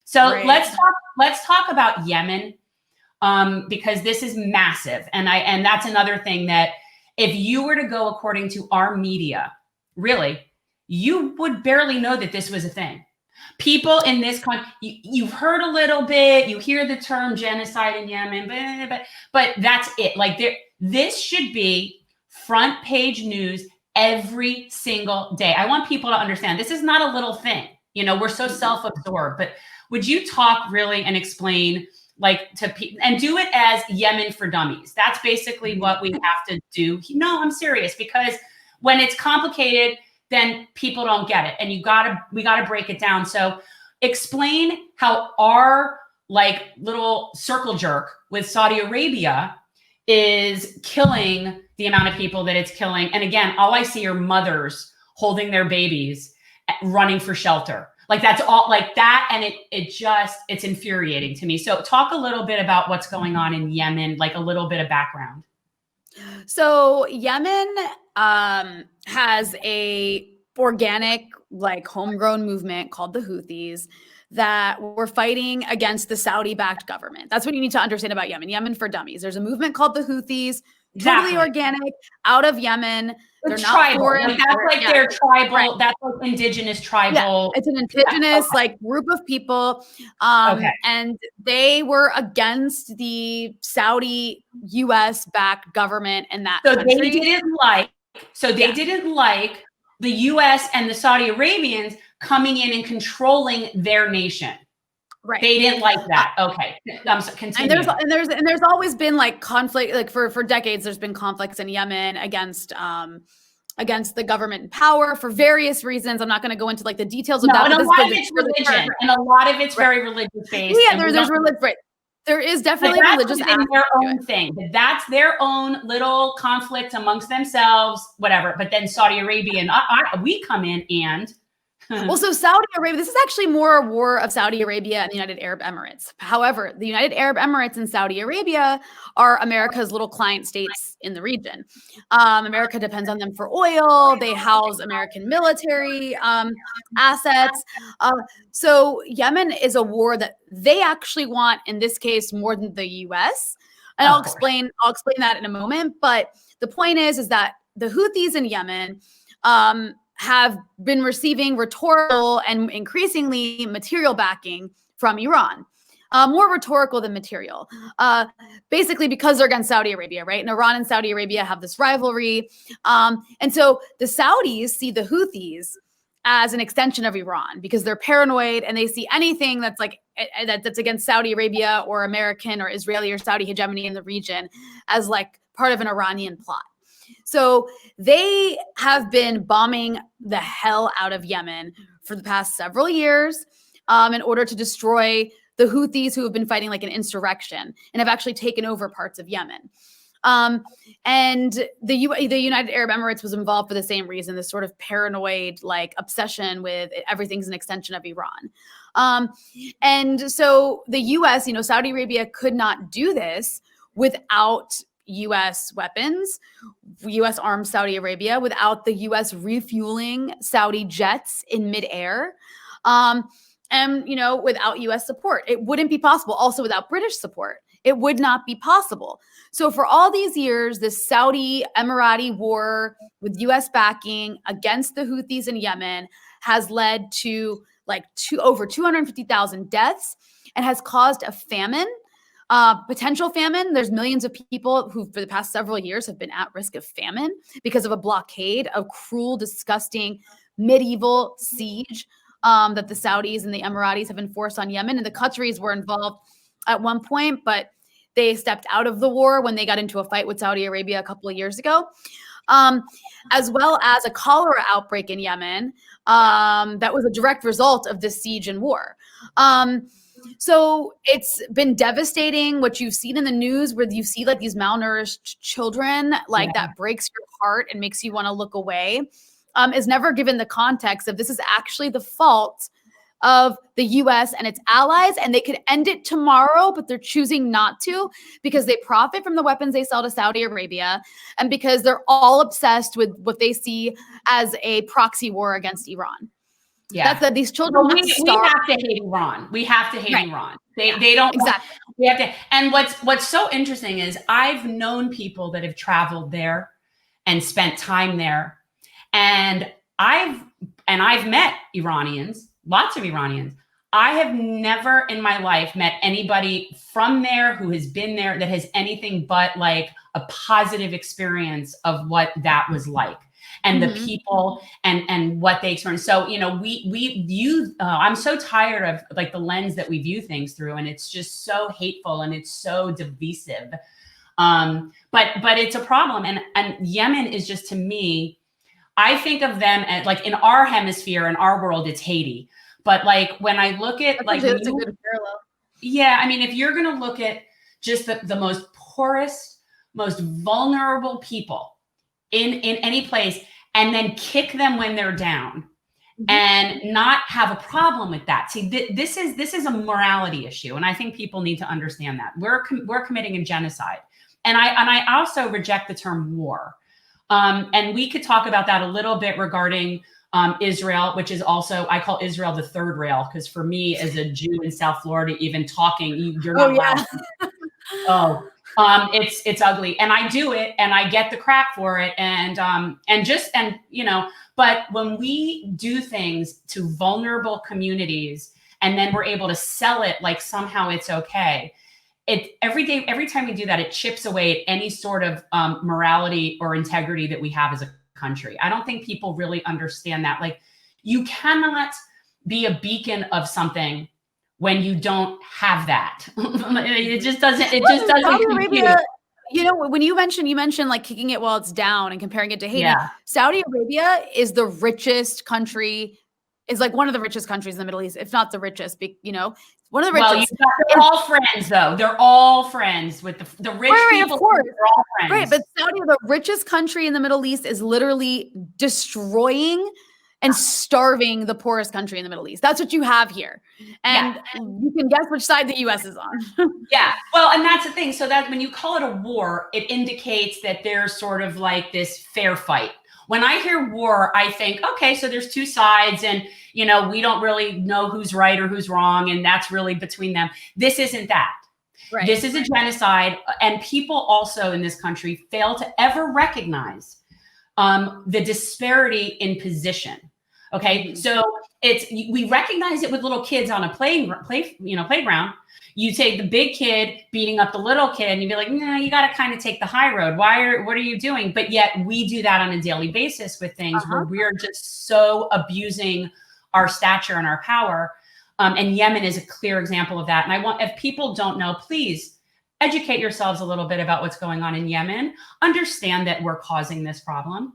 So let's talk about Yemen, because this is massive. And that's another thing that if you were to go according to our media, really, you would barely know that this was a thing. People in this country, you've heard a little bit, you hear the term genocide in Yemen, but that's it. Like this should be front page news every single day. I want people to understand this is not a little thing. You know, we're so self-absorbed, but would you talk really and explain like to people and do it as Yemen for Dummies? That's basically what we have to do. No, I'm serious, because when it's complicated, then people don't get it. And we gotta break it down. So explain how our like little circle jerk with Saudi Arabia is killing the amount of people that it's killing. And again, all I see are mothers holding their babies, running for shelter. Like that's all like that. And it's infuriating to me. So talk a little bit about what's going on in Yemen, like a little bit of background. So Yemen has a organic, like homegrown movement called the Houthis that were fighting against the Saudi-backed government. That's what you need to understand about Yemen. Yemen for Dummies. There's a movement called the Houthis, totally organic, out of Yemen. They're not tribal. foreign. Like, that's like their tribal. Right. That's like indigenous tribal. Yeah, it's an indigenous like group of people, and they were against the Saudi U.S. backed government in that country. They didn't like the U.S. and the Saudi Arabians coming in and controlling their nation. Right. They didn't like that. Okay. Continue. And there's always been like conflict, like for decades, there's been conflicts in Yemen against the government in power for various reasons. I'm not going to go into like the details of that. And a lot of it's religion, and a lot of it's very religious based. Yeah, there's religion. Right. There is definitely religious aspect. Their own thing. That's their own little conflict amongst themselves, whatever. But then Saudi Arabia and we come in and. Well, so Saudi Arabia, this is actually more a war of Saudi Arabia and the United Arab Emirates. However, the United Arab Emirates and Saudi Arabia are America's little client states in the region. America depends on them for oil. They house American military assets. So Yemen is a war that they actually want, in this case, more than the U.S. And I'll explain that in a moment. But the point is that the Houthis in Yemen have been receiving rhetorical and increasingly material backing from Iran. More rhetorical than material, basically because they're against Saudi Arabia, right? And Iran and Saudi Arabia have this rivalry. And so the Saudis see the Houthis as an extension of Iran because they're paranoid and they see anything that's like that's against Saudi Arabia or American or Israeli or Saudi hegemony in the region as like part of an Iranian plot. So they have been bombing the hell out of Yemen for the past several years in order to destroy the Houthis, who have been fighting like an insurrection and have actually taken over parts of Yemen. And the United Arab Emirates was involved for the same reason, this sort of paranoid like obsession with everything's an extension of Iran. And so the U.S., Saudi Arabia could not do this without U.S. weapons, U.S. armed Saudi Arabia, without the U.S. refueling Saudi jets in midair, and, without U.S. support. It wouldn't be possible. Also, without British support, it would not be possible. So for all these years, this Saudi Emirati war with U.S. backing against the Houthis in Yemen has led to over 250,000 deaths and has caused a famine. Potential famine. There's millions of people who for the past several years have been at risk of famine because of a blockade, a cruel, disgusting medieval siege that the Saudis and the Emiratis have enforced on Yemen. And the Qataris were involved at one point, but they stepped out of the war when they got into a fight with Saudi Arabia a couple of years ago, as well as a cholera outbreak in Yemen that was a direct result of this siege and war. So it's been devastating what you've seen in the news where you see like these malnourished children, that breaks your heart and makes you want to look away, is never given the context of this is actually the fault of the U.S. and its allies, and they could end it tomorrow, but they're choosing not to because they profit from the weapons they sell to Saudi Arabia and because they're all obsessed with what they see as a proxy war against Iran. Yeah. That's that these children we have to hate Iran. We have to hate Iran. They don't exactly. We have to. And what's so interesting is I've known people that have traveled there and spent time there, and I've met Iranians, lots of Iranians. I have never in my life met anybody from there who has been there that has anything but like a positive experience of what that was like, and the people and what they experienced. So, you know, we view, I'm so tired of like the lens that we view things through, and it's just so hateful and it's so divisive. But it's a problem. And Yemen is just, to me, I think of them as like in our hemisphere, in our world, it's Haiti. But like when I look at like, that's a good parallel. Yeah, I mean, if you're going to look at just the most poorest, most vulnerable people in any place, and then kick them when they're down, and not have a problem with that. See, this is a morality issue, and I think people need to understand that we're committing a genocide. And I also reject the term war. And we could talk about that a little bit regarding Israel, which is also, I call Israel the third rail, because for me as a Jew in South Florida, even talking, you're not allowed. It's ugly, and I do it, and I get the crap for it, and you know. But when we do things to vulnerable communities, and then we're able to sell it like somehow it's okay, every time we do that, it chips away at any sort of morality or integrity that we have as a country. I don't think people really understand that. Like, you cannot be a beacon of something when you don't have that. It just doesn't compute. You know, when you mentioned like kicking it while it's down and comparing it to Haiti. Yeah. Saudi Arabia is the richest country, is like one of the richest countries in the Middle East, if not the richest, you know, one of the richest. Well, they're all friends, though. They're all friends with the rich people. Of course. They're all friends. Right, but Saudi, the richest country in the Middle East, is literally destroying and starving the poorest country in the Middle East. That's what you have here. And you can guess which side the US is on. Yeah. Well, and that's the thing. So that when you call it a war, it indicates that there's sort of like this fair fight. When I hear war, I think, okay, so there's two sides, and, you know, we don't really know who's right or who's wrong, and that's really between them. This isn't that. Right. This is a genocide, and people also in this country fail to ever recognize the disparity in position. Okay, so we recognize it with little kids on a playground. You take the big kid beating up the little kid, and you'd be like, no, you got to kind of take the high road. What are you doing? But yet we do that on a daily basis with things where we're just so abusing our stature and our power. And Yemen is a clear example of that. And if people don't know, please educate yourselves a little bit about what's going on in Yemen. Understand that we're causing this problem.